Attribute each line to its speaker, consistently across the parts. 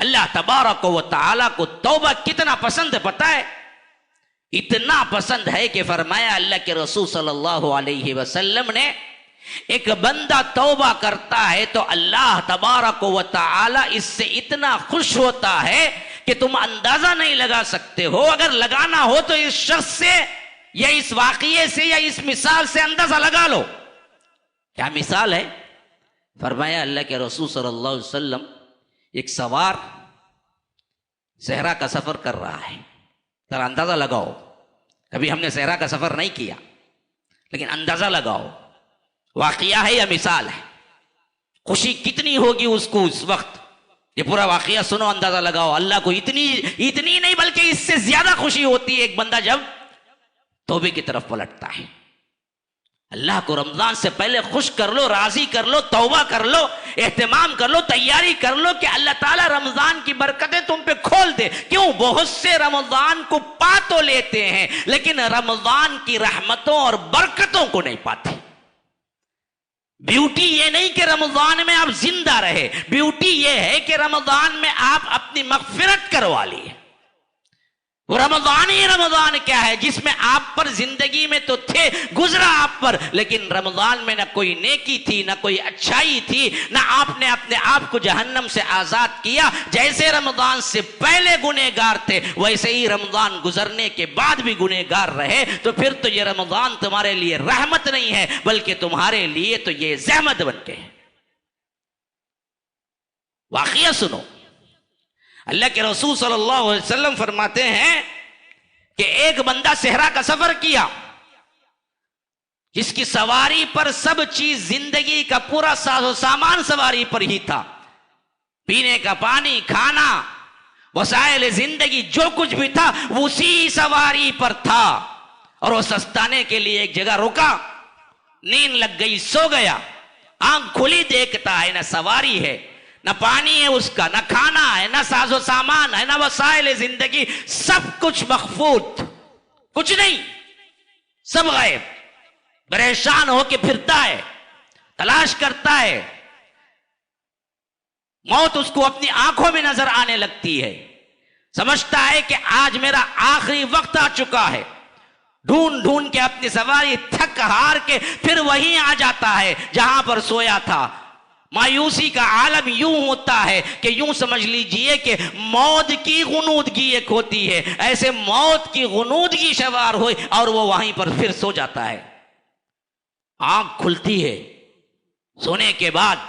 Speaker 1: अल्लाह तबारक व तआला को तौबा कितना पसंद है पता है? इतना पसंद है कि फरमाया अल्लाह के रसूल सल्लल्लाहु अलैहि वसल्लम ने, एक बंदा तौबा करता है तो अल्लाह तबारक व तआला इससे इतना खुश होता है कि तुम अंदाजा नहीं लगा सकते हो। अगर लगाना हो तो इस शख्स से या इस वाकये से या इस मिसाल से अंदाजा लगा लो। क्या मिसाल है? फरमाया अल्लाह के रसूल सल्लल्लाहु अलैहि वसल्लम, एक सवार सहरा का सफर कर रहा है। जरा अंदाजा लगाओ, कभी हमने सहरा का सफर नहीं किया, लेकिन अंदाजा लगाओ वाकया है या मिसाल है? खुशी कितनी होगी उसको उस वक्त। ये पूरा वाकया सुनो, अंदाजा लगाओ। अल्लाह को इतनी नहीं बल्कि इससे ज्यादा खुशी होती है एक बंदा जब तौबे की तरफ पलटता है। अल्लाह को रमजान से पहले खुश कर लो, राजी कर लो, तौबा कर लो, एहतमाम कर लो, तैयारी कर लो कि अल्लाह ताला रमजान की बरकतें तुम पे खोल दे। क्यों? बहुत से रमजान को पा तो लेते हैं लेकिन रमजान की रहमतों और बरकतों को नहीं पाते। ब्यूटी ये नहीं कि रमजान में आप जिंदा रहे, ब्यूटी ये है कि रमजान में आप अपनी मगफिरत करवा लिए। वो रमजान ही रमजान क्या है जिसमें आप पर जिंदगी में तो थे, गुजरा आप पर, लेकिन रमजान में ना कोई नेकी थी, ना कोई अच्छाई थी, ना आपने अपने आप को जहन्नम से आजाद किया। जैसे रमजान से पहले गुनहगार थे वैसे ही रमजान गुजरने के बाद भी गुनहगार रहे। तो फिर तो ये रमजान तुम्हारे लिए रहमत नहीं है बल्कि तुम्हारे लिए तो ये ज़हमत बन के है। वाकया सुनो, अल्लाह के रसूल सल्लल्लाहु अलैहि वसल्लम फरमाते हैं कि एक बंदा सहरा का सफर किया, जिसकी सवारी पर सब चीज, जिंदगी का पूरा साजो सामान सवारी पर ही था। पीने का पानी, खाना, वसाइल जिंदगी जो कुछ भी था उसी सवारी पर था। और वो सस्ताने के लिए एक जगह रुका, नींद लग गई, सो गया। आंख खुली देखता है ना सवारी है, न पानी है उसका, न खाना है, न साजो सामान है, न वसाइल जिंदगी, सब कुछ मखफूत, कुछ नहीं, सब गायब। परेशान होके फिरता है, तलाश करता है। मौत उसको अपनी आंखों में नजर आने लगती है। समझता है कि आज मेरा आखिरी वक्त आ चुका है। ढूंढ ढूंढ के अपनी सवारी थक हार के फिर वहीं आ जाता है जहां पर सोया था। मायूसी का आलम यूं होता है कि यूं समझ लीजिए कि मौत की गुनूदगी एक होती है, ऐसे मौत की गुनूदगी सवार हुई और वो वहीं पर फिर सो जाता है। आंख खुलती है, सोने के बाद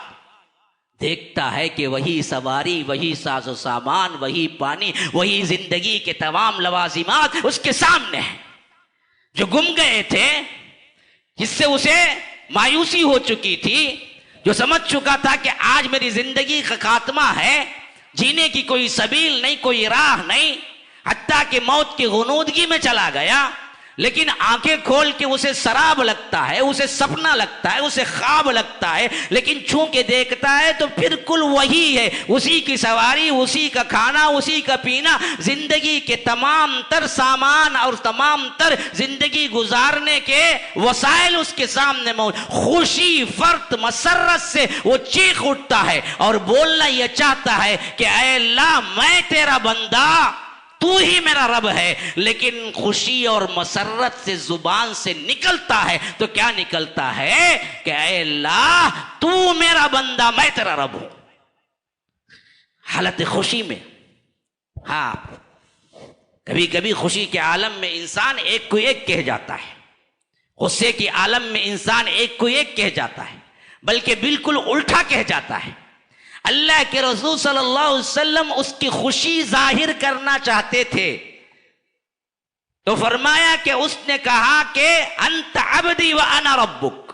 Speaker 1: देखता है कि वही सवारी, वही साजो सामान, वही पानी, वही जिंदगी के तमाम लवाजिमात उसके सामने है। जो गुम गए थे, जिससे उसे मायूसी हो चुकी थी, जो समझ चुका था कि आज मेरी जिंदगी का खात्मा है, जीने की कोई सबील नहीं, कोई राह नहीं, हत्ता कि मौत की गुनूदगी में चला गया। लेकिन आंखें खोल के उसे शराब लगता है, उसे सपना लगता है, उसे ख्वाब लगता है, लेकिन छू के देखता है तो बिल्कुल वही है, उसी की सवारी, उसी का खाना, उसी का पीना, जिंदगी के तमाम तर सामान और तमाम तर जिंदगी गुजारने के वसाइल उसके सामने मौजूद। खुशी, फर्त, मसरत से वो चीख उठता है और बोलना यह चाहता है कि ऐ अल्लाह, मैं तेरा बंदा, तू ही मेरा रब है। लेकिन खुशी और मसरत से जुबान से निकलता है तो क्या निकलता है कि ऐ अल्लाह, तू मेरा बंदा, मैं तेरा रब हूं। हालत खुशी में, हाँ, कभी कभी खुशी के आलम में इंसान एक को एक कह जाता है, गुस्से के आलम में इंसान एक को एक कह जाता है, बल्कि बिल्कुल उल्टा कह जाता है। अल्लाह के रसूल सल्लल्लाहु अलैहि वसल्लम उसकी खुशी जाहिर करना चाहते थे तो फरमाया कि उसने कहा कि अंत अब्दी व अना रब्बुक,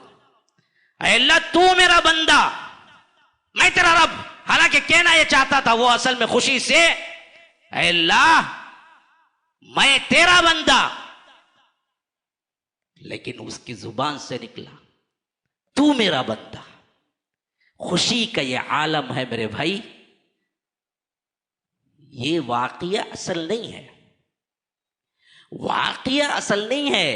Speaker 1: अल्लाह तू मेरा बंदा, मैं तेरा रब। हालांकि कहना यह चाहता था वो असल में खुशी से, अल्लाह मैं तेरा बंदा, लेकिन उसकी जुबान से निकला तू मेरा बंदा। खुशी का ये आलम है मेरे भाई, ये वाकया असल नहीं है, वाकया असल नहीं है,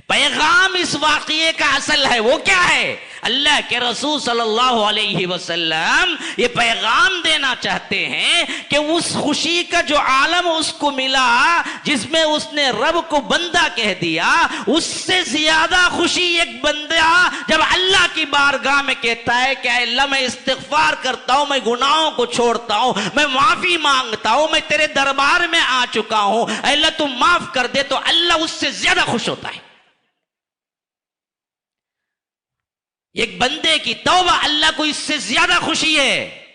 Speaker 1: पैगाम इस वाक़ये का असल है वो क्या है? अल्लाह के रसूल सल्लल्लाहु अलैहि वसल्लम ये पैगाम देना चाहते हैं कि उस खुशी का जो आलम उसको मिला, जिसमें उसने रब को बंदा कह दिया, उससे ज्यादा खुशी एक बंदा जब अल्लाह की बारगाह में कहता है कि अल्लाह मैं इस्तिग़फ़ार करता हूं, मैं गुनाहों को छोड़ता हूं, मैं माफी मांगता हूं, मैं तेरे दरबार में आ चुका हूं, अल्लाह तू माफ कर दे, तो अल्लाह उससे ज्यादा खुश होता है। एक बंदे की तौबा अल्लाह को इससे ज्यादा खुशी है।